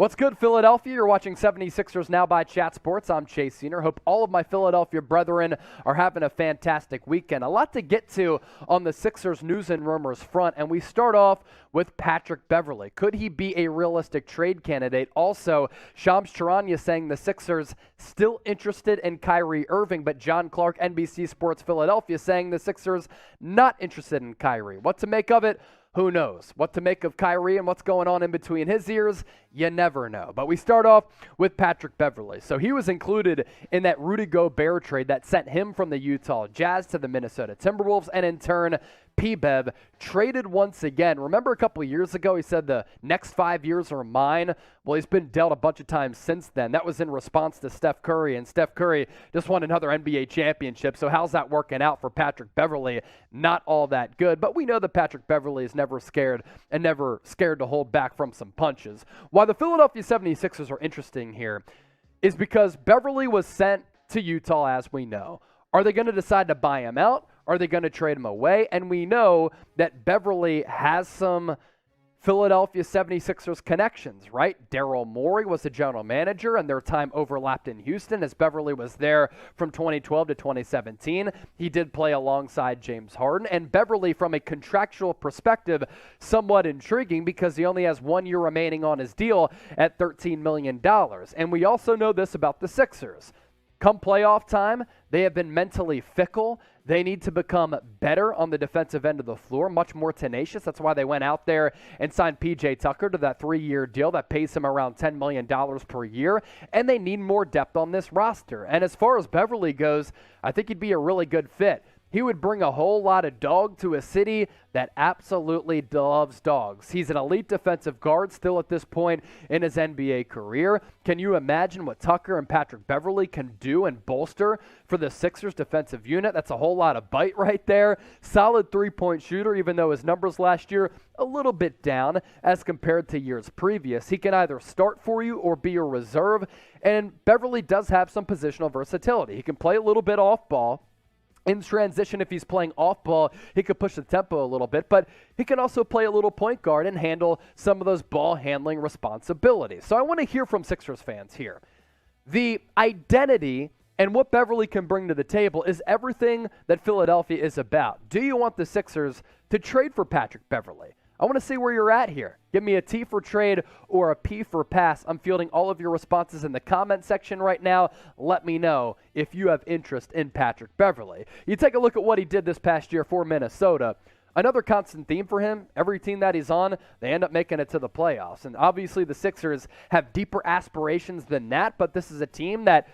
What's good, Philadelphia? You're watching 76ers Now by Chat Sports. I'm Chase Senior. Hope all of my Philadelphia brethren are having a fantastic weekend. A lot to get to on the Sixers news and rumors front, and we start off with Patrick Beverley. Could he be a realistic trade candidate? Also, Shams Charania saying the Sixers still interested in Kyrie Irving, but John Clark, NBC Sports Philadelphia, saying the Sixers not interested in Kyrie. What to make of it? Who knows? What to make of Kyrie and what's going on in between his ears? You never know. But we start off with Patrick Beverley. So he was included in that Rudy Gobert trade that sent him from the Utah Jazz to the Minnesota Timberwolves, and in turn, Pat Bev traded once again. Remember a couple of years ago, he said the next 5 years are mine? Well, he's been dealt a bunch of times since then. That was in response to Steph Curry, and Steph Curry just won another NBA championship. So how's that working out for Patrick Beverley? Not all that good, but we know that Patrick Beverley is never scared to hold back from some punches. Why the Philadelphia 76ers are interesting here is because Beverley was sent to Utah, as we know. Are they going to decide to buy him out? Are they going to trade him away? And we know that Beverley has some Philadelphia 76ers connections, right? Daryl Morey was the general manager, and their time overlapped in Houston as Beverley was there from 2012 to 2017. He did play alongside James Harden, and Beverley, from a contractual perspective, somewhat intriguing because he only has 1 year remaining on his deal at $13 million. And we also know this about the Sixers. Come playoff time, they have been mentally fickle. They need to become better on the defensive end of the floor, much more tenacious. That's why they went out there and signed P.J. Tucker to that 3-year deal that pays him around $10 million per year, and they need more depth on this roster. And as far as Beverley goes, I think he'd be a really good fit. He would bring a whole lot of dog to a city that absolutely loves dogs. He's an elite defensive guard still at this point in his NBA career. Can you imagine what Tucker and Patrick Beverley can do and bolster for the Sixers defensive unit? That's a whole lot of bite right there. Solid three-point shooter, even though his numbers last year a little bit down as compared to years previous. He can either start for you or be a reserve, and Beverley does have some positional versatility. He can play a little bit off ball. In transition, if he's playing off ball, he could push the tempo a little bit, but he can also play a little point guard and handle some of those ball handling responsibilities. So I want to hear from Sixers fans here. The identity and what Beverley can bring to the table is everything that Philadelphia is about. Do you want the Sixers to trade for Patrick Beverley? I want to see where you're at here. Give me a T for trade or a P for pass. I'm fielding all of your responses in the comment section right now. Let me know if you have interest in Patrick Beverley. You take a look at what he did this past year for Minnesota. Another constant theme for him, every team that he's on, they end up making it to the playoffs. And obviously the Sixers have deeper aspirations than that, but this is a team that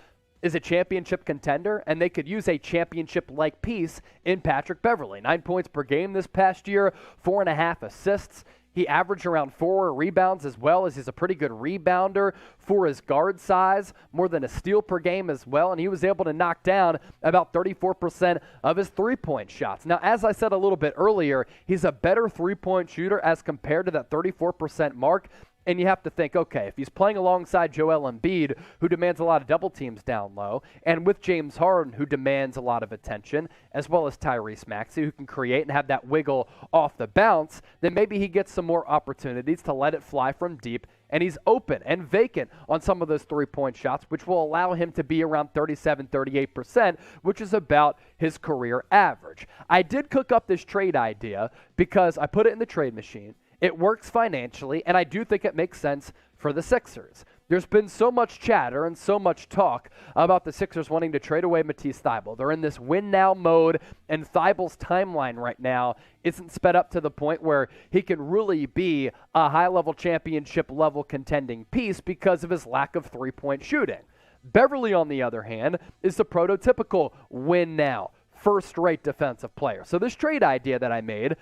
is a championship contender, and they could use a championship-like piece in Patrick Beverley. 9 points per game this past year, 4.5 assists. He averaged around 4 rebounds as well, as he's a pretty good rebounder for his guard size, more than a steal per game as well, and he was able to knock down about 34% of his three-point shots. Now, as I said a little bit earlier, he's a better three-point shooter as compared to that 34% mark. And you have to think, okay, if he's playing alongside Joel Embiid, who demands a lot of double teams down low, and with James Harden, who demands a lot of attention, as well as Tyrese Maxey, who can create and have that wiggle off the bounce, then maybe he gets some more opportunities to let it fly from deep, and he's open and vacant on some of those three-point shots, which will allow him to be around 37-38%, which is about his career average. I did cook up this trade idea because I put it in the trade machine. It works financially, and I do think it makes sense for the Sixers. There's been so much chatter and so much talk about the Sixers wanting to trade away Matisse Thybulle. They're in this win-now mode, and Thybulle's timeline right now isn't sped up to the point where he can really be a high-level championship-level contending piece because of his lack of three-point shooting. Beverley, on the other hand, is the prototypical win-now, first-rate defensive player. So this trade idea that I made,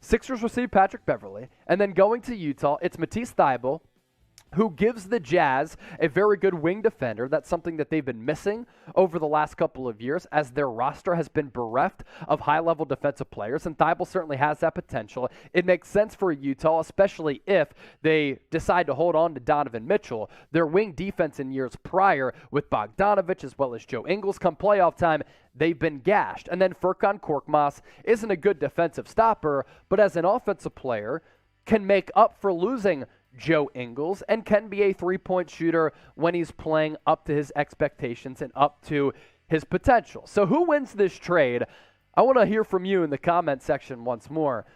Sixers receive Patrick Beverley, and then going to Utah, it's Matisse Thybulle, who gives the Jazz a very good wing defender. That's something that they've been missing over the last couple of years as their roster has been bereft of high-level defensive players, and Thybulle certainly has that potential. It makes sense for Utah, especially if they decide to hold on to Donovan Mitchell. Their wing defense in years prior with Bogdanovich as well as Joe Ingles, come playoff time, they've been gashed. And then Furkan Korkmaz isn't a good defensive stopper, but as an offensive player, can make up for losing Joe Ingles and can be a three-point shooter when he's playing up to his expectations and up to his potential. So who wins this trade? I want to hear from you in the comment section once more.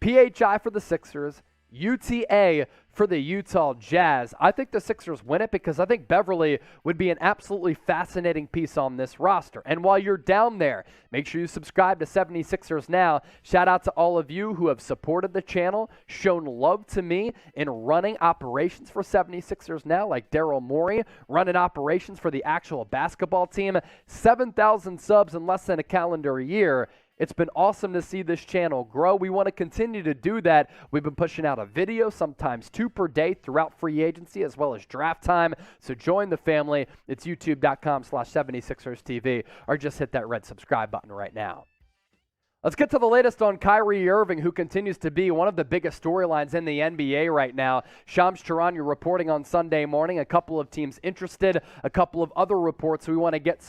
PHI for the Sixers, UTA for the Utah Jazz. I think the Sixers win it because I think Beverley would be an absolutely fascinating piece on this roster. And while you're down there, make sure you subscribe to 76ers Now. Shout out to all of you who have supported the channel, shown love to me in running operations for 76ers Now, like Daryl Morey, running operations for the actual basketball team. 7,000 subs in less than a calendar year. It's been awesome to see this channel grow. We want to continue to do that. We've been pushing out a video, sometimes 2 per day throughout free agency as well as draft time. So join the family. It's youtube.com/76erstv or just hit that red subscribe button right now. Let's get to the latest on Kyrie Irving, who continues to be one of the biggest storylines in the NBA right now. Shams Charania reporting on Sunday morning. A couple of teams interested, a couple of other reports we want to get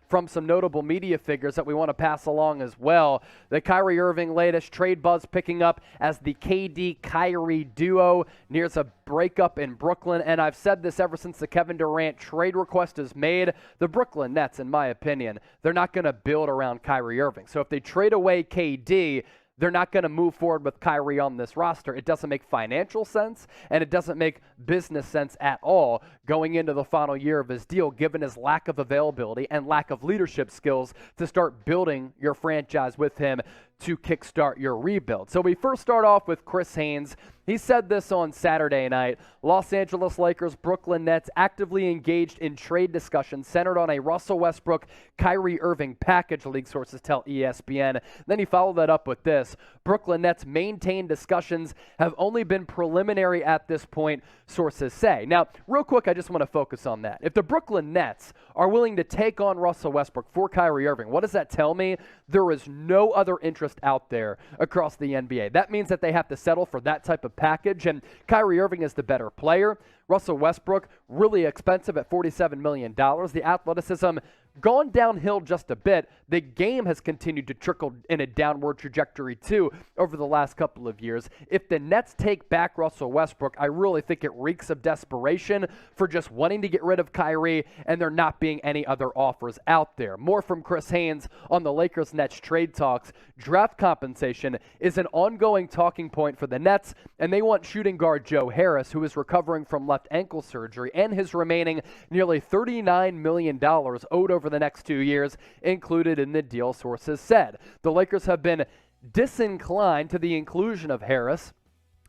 from some notable media figures that we want to pass along as well. The Kyrie Irving latest trade buzz picking up as the KD-Kyrie duo nears a breakup in Brooklyn. And I've said this ever since the Kevin Durant trade request is made. The Brooklyn Nets, in my opinion, they're not going to build around Kyrie Irving. So if they trade away KD, they're not going to move forward with Kyrie on this roster. It doesn't make financial sense, and it doesn't make business sense at all going into the final year of his deal, given his lack of availability and lack of leadership skills to start building your franchise with him to kickstart your rebuild. So we first start off with Chris Haynes. He said this on Saturday night. Los Angeles Lakers, Brooklyn Nets actively engaged in trade discussions centered on a Russell Westbrook, Kyrie Irving package, league sources tell ESPN. Then he followed that up with this. Brooklyn Nets maintain discussions have only been preliminary at this point, sources say. Now, real quick, I just want to focus on that. If the Brooklyn Nets are willing to take on Russell Westbrook for Kyrie Irving, what does that tell me? There is no other interest out there across the NBA. That means that they have to settle for that type of package, and Kyrie Irving is the better player. Russell Westbrook, really expensive at $47 million. The athleticism gone downhill just a bit. The game has continued to trickle in a downward trajectory too over the last couple of years. If the Nets take back Russell Westbrook, I really think it reeks of desperation for just wanting to get rid of Kyrie and there not being any other offers out there. More from Chris Haynes on the Lakers-Nets trade talks. Draft compensation is an ongoing talking point for the Nets, and they want shooting guard Joe Harris, who is recovering from left ankle surgery, and his remaining nearly $39 million owed over the next 2 years included in the deal, sources said. The Lakers have been disinclined to the inclusion of Harris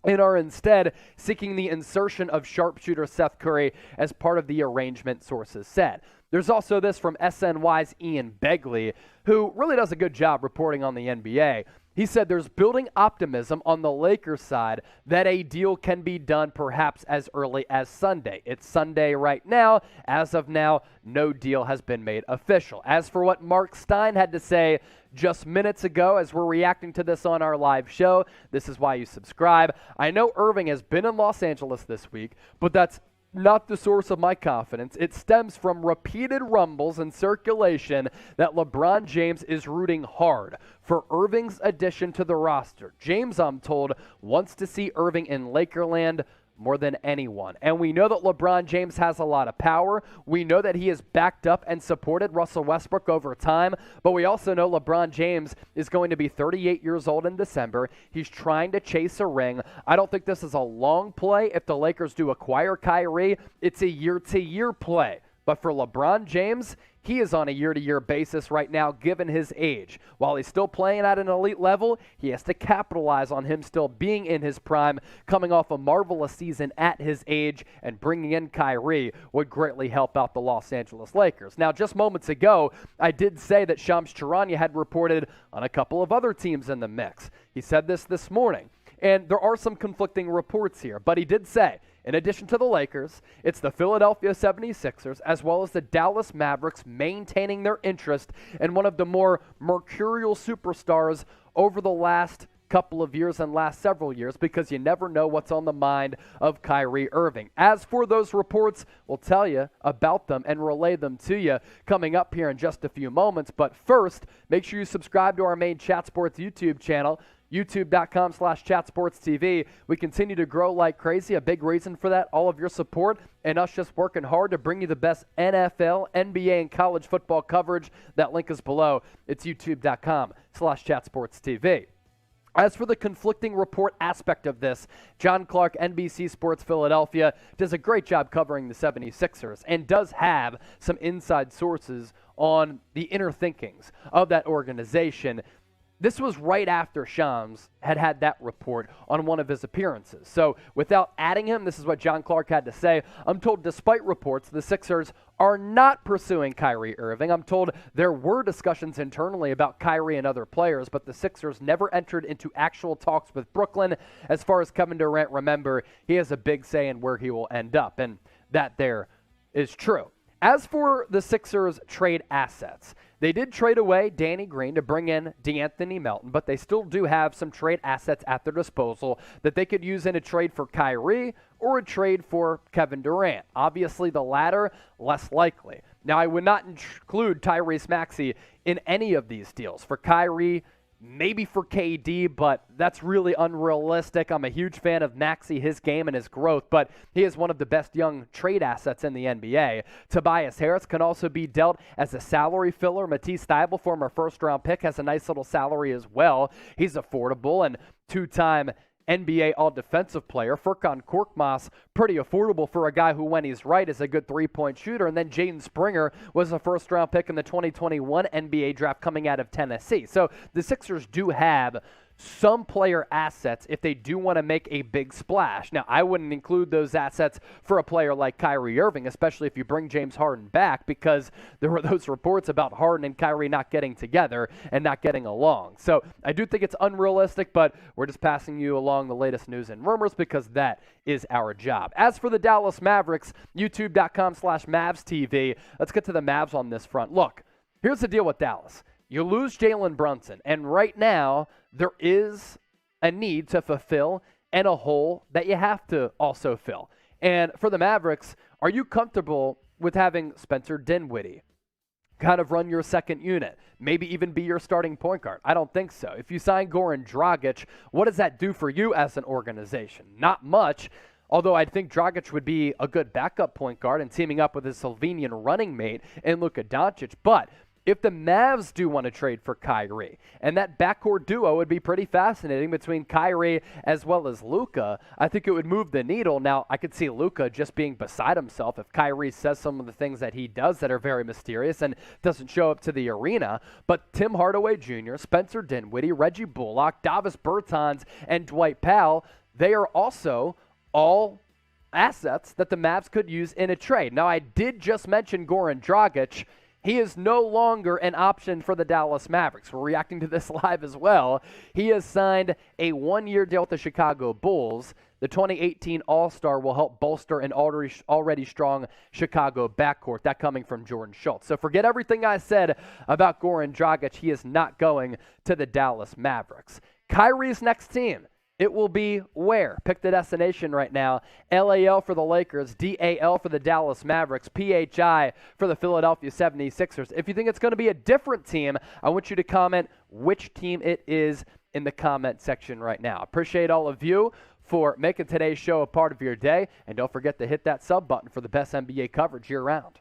and are instead seeking the insertion of sharpshooter Seth Curry as part of the arrangement, sources said. There's also this from SNY's Ian Begley, who really does a good job reporting on the NBA. He said there's building optimism on the Lakers side that a deal can be done perhaps as early as Sunday. It's Sunday right now. As of now, no deal has been made official. As for what Mark Stein had to say just minutes ago as we're reacting to this on our live show, this is why you subscribe. I know Irving has been in Los Angeles this week, but that's not the source of my confidence. It stems from repeated rumbles and circulation that LeBron James is rooting hard for Irving's addition to the roster. James, I'm told, wants to see Irving in Lakerland more than anyone. And we know that LeBron James has a lot of power. We know that he has backed up and supported Russell Westbrook over time, but we also know LeBron James is going to be 38 years old in December. He's trying to chase a ring. I don't think this is a long play. If the Lakers do acquire Kyrie, it's a year-to-year play. But for LeBron James, he is on a year-to-year basis right now, given his age. While he's still playing at an elite level, he has to capitalize on him still being in his prime, coming off a marvelous season at his age, and bringing in Kyrie would greatly help out the Los Angeles Lakers. Now, just moments ago, I did say that Shams Charania had reported on a couple of other teams in the mix. He said this morning, and there are some conflicting reports here, but he did say, in addition to the Lakers, it's the Philadelphia 76ers as well as the Dallas Mavericks maintaining their interest in one of the more mercurial superstars over the last couple of years and last several years because you never know what's on the mind of Kyrie Irving. As for those reports, we'll tell you about them and relay them to you coming up here in just a few moments. But first, make sure you subscribe to our main Chat Sports YouTube channel, youtube.com/chatsportstv. We continue to grow like crazy. A big reason for that, all of your support and us just working hard to bring you the best NFL, NBA, and college football coverage. That link is below. It's youtube.com/chatsportstv. As for the conflicting report aspect of this, John Clark, NBC Sports Philadelphia, does a great job covering the 76ers and does have some inside sources on the inner thinkings of that organization. This was right after Shams had that report on one of his appearances. So without adding him, this is what John Clark had to say. I'm told despite reports, the Sixers are not pursuing Kyrie Irving. I'm told there were discussions internally about Kyrie and other players, but the Sixers never entered into actual talks with Brooklyn. As far as Kevin Durant, remember, he has a big say in where he will end up, and that there is true. As for the Sixers' trade assets, they did trade away Danny Green to bring in DeAnthony Melton, but they still do have some trade assets at their disposal that they could use in a trade for Kyrie or a trade for Kevin Durant. Obviously, the latter, less likely. Now, I would not include Tyrese Maxey in any of these deals. For Kyrie, maybe for KD, but that's really unrealistic. I'm a huge fan of Maxey, his game, and his growth, but he is one of the best young trade assets in the NBA. Tobias Harris can also be dealt as a salary filler. Matisse Thybulle, former first-round pick, has a nice little salary as well. He's affordable, and two-time NBA all-defensive player. Furkan Korkmaz, pretty affordable for a guy who, when he's right, is a good three-point shooter. And then Jaden Springer was a first-round pick in the 2021 NBA draft coming out of Tennessee. So the Sixers do have some player assets if they do want to make a big splash. Now, I wouldn't include those assets for a player like Kyrie Irving, especially if you bring James Harden back, because there were those reports about Harden and Kyrie not getting together and not getting along. So I do think it's unrealistic, but we're just passing you along the latest news and rumors because that is our job. As for the Dallas Mavericks, youtube.com/MavsTV, let's get to the Mavs on this front. Look, here's the deal with Dallas. You lose Jalen Brunson, and right now there is a need to fulfill and a hole that you have to also fill. And for the Mavericks, are you comfortable with having Spencer Dinwiddie kind of run your second unit, maybe even be your starting point guard? I don't think so. If you sign Goran Dragic, what does that do for you as an organization? Not much. Although I think Dragic would be a good backup point guard and teaming up with his Slovenian running mate in Luka Doncic. But if the Mavs do want to trade for Kyrie, and that backcourt duo would be pretty fascinating between Kyrie as well as Luka, I think it would move the needle. Now, I could see Luka just being beside himself if Kyrie says some of the things that he does that are very mysterious and doesn't show up to the arena. But Tim Hardaway Jr., Spencer Dinwiddie, Reggie Bullock, Davis Bertans, and Dwight Powell, they are also all assets that the Mavs could use in a trade. Now, I did just mention Goran Dragic. He is no longer an option for the Dallas Mavericks. We're reacting to this live as well. He has signed a one-year deal with the Chicago Bulls. The 2018 All-Star will help bolster an already strong Chicago backcourt. That coming from Jordan Schultz. So forget everything I said about Goran Dragic. He is not going to the Dallas Mavericks. Kyrie's next team. It will be where? Pick the destination right now. LAL for the Lakers, DAL for the Dallas Mavericks, PHI for the Philadelphia 76ers. If you think it's going to be a different team, I want you to comment which team it is in the comment section right now. Appreciate all of you for making today's show a part of your day. And don't forget to hit that sub button for the best NBA coverage year-round.